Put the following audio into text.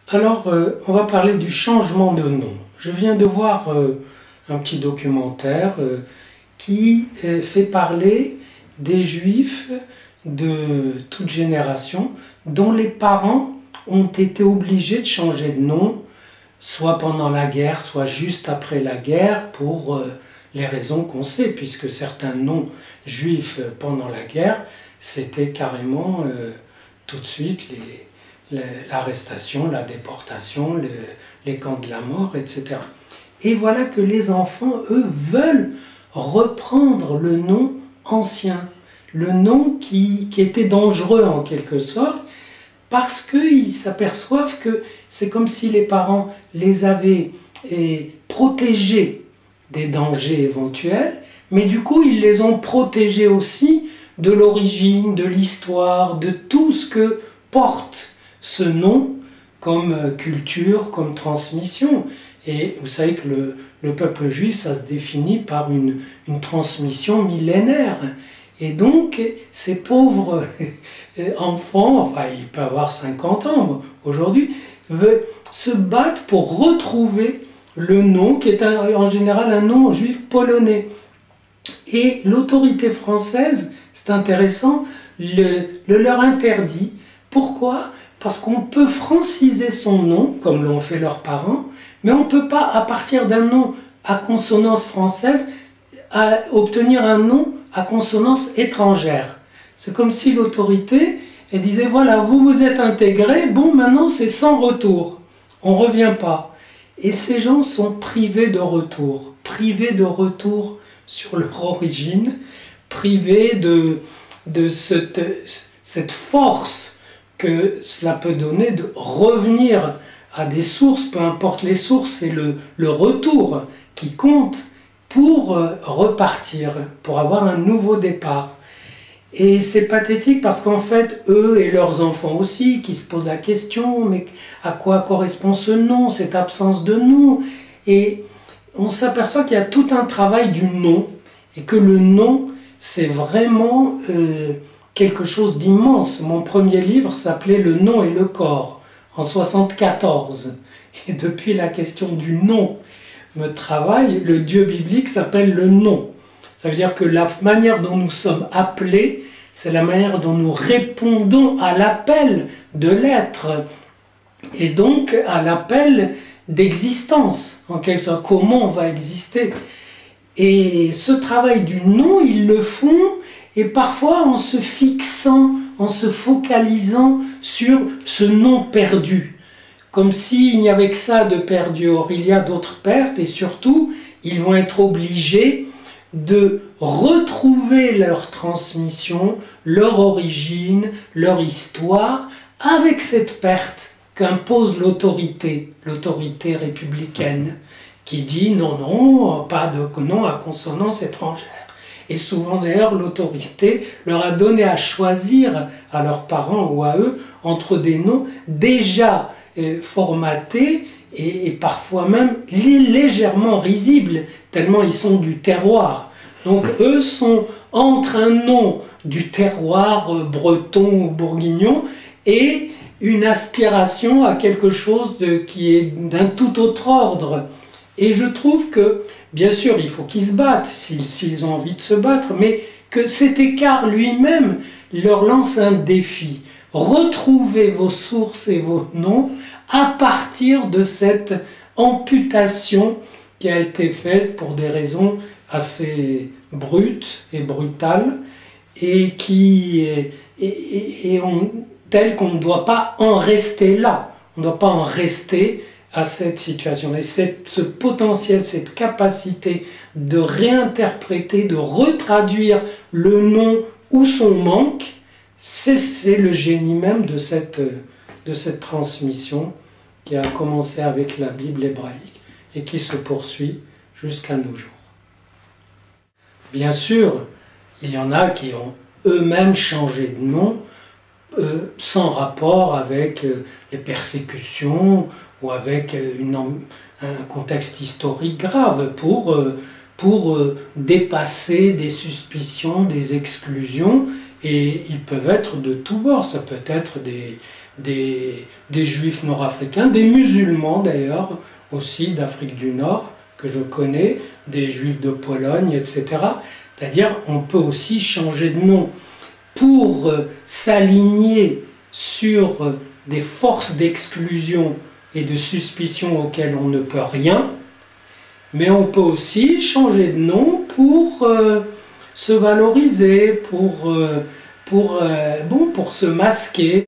Alors, on va parler du changement de nom. Je viens de voir un petit documentaire qui fait parler des Juifs de toute génération dont les parents ont été obligés de changer de nom, soit pendant la guerre, soit juste après la guerre, pour les raisons qu'on sait, puisque certains noms juifs pendant la guerre, c'était carrément tout de suite l'arrestation, la déportation, les camps de la mort, etc. Et voilà que les enfants, eux, veulent reprendre le nom ancien, le nom qui était dangereux en quelque sorte, parce qu'ils s'aperçoivent que c'est comme si les parents les avaient protégés des dangers éventuels, mais du coup ils les ont protégés aussi de l'origine, de l'histoire, de tout ce que porte ce nom comme culture, comme transmission. Et vous savez que le peuple juif, ça se définit par une transmission millénaire. Et donc, ces pauvres enfants, enfin, ils peuvent avoir 50 ans aujourd'hui, se battent pour retrouver le nom, qui est en général un nom juif polonais. Et l'autorité française, c'est intéressant, le leur interdit. Pourquoi ? Parce qu'on peut franciser son nom, comme l'ont fait leurs parents, mais on ne peut pas, à partir d'un nom à consonance française, obtenir un nom à consonance étrangère. C'est comme si l'autorité disait, voilà, vous vous êtes intégrés, bon, maintenant c'est sans retour, on ne revient pas. Et ces gens sont privés de retour sur leur origine, privés de cette force que cela peut donner de revenir à des sources, peu importe les sources, c'est le retour qui compte pour repartir, pour avoir un nouveau départ. Et c'est pathétique parce qu'en fait, eux et leurs enfants aussi, qui se posent la question, mais à quoi correspond ce nom, cette absence de nom? Et on s'aperçoit qu'il y a tout un travail du nom, et que le nom, c'est vraiment quelque chose d'immense. Mon premier livre s'appelait « Le nom et le corps » en 1974. Et depuis, la question du nom me travaille. Le Dieu biblique s'appelle le nom. Ça veut dire que la manière dont nous sommes appelés, c'est la manière dont nous répondons à l'appel de l'être. Et donc à l'appel d'existence, en quelque sorte, comment on va exister. Et ce travail du nom, ils le font, et parfois en se fixant, en se focalisant sur ce nom perdu. Comme s'il n'y avait que ça de perdu. Or, il y a d'autres pertes, et surtout, ils vont être obligés de retrouver leur transmission, leur origine, leur histoire, avec cette perte qu'impose l'autorité républicaine, qui dit non, non, pas de nom à consonance étrangère. Et souvent d'ailleurs l'autorité leur a donné à choisir à leurs parents ou à eux entre des noms déjà formatés et parfois même légèrement risibles, tellement ils sont du terroir. Donc eux sont entre un nom du terroir breton ou bourguignon et une aspiration à quelque chose qui est d'un tout autre ordre. Et je trouve que, bien sûr, il faut qu'ils se battent, s'ils ont envie de se battre, mais que cet écart lui-même leur lance un défi. Retrouvez vos sources et vos noms à partir de cette amputation qui a été faite pour des raisons assez brutes et brutales, et telles qu'on ne doit pas en rester là. On ne doit pas en rester à cette situation. Et ce potentiel, cette capacité de réinterpréter, de retraduire le nom ou son manque, c'est le génie même de cette transmission qui a commencé avec la Bible hébraïque et qui se poursuit jusqu'à nos jours. Bien sûr, il y en a qui ont eux-mêmes changé de nom sans rapport avec les persécutions ou avec un contexte historique grave pour dépasser des suspicions, des exclusions et ils peuvent être de tous bords. Ça peut être des juifs nord-africains, des musulmans d'ailleurs, aussi d'Afrique du Nord, que je connais, des juifs de Pologne, etc. C'est-à-dire on peut aussi changer de nom pour s'aligner sur des forces d'exclusion et de suspicion auxquelles on ne peut rien, mais on peut aussi changer de nom pour se valoriser, pour se masquer.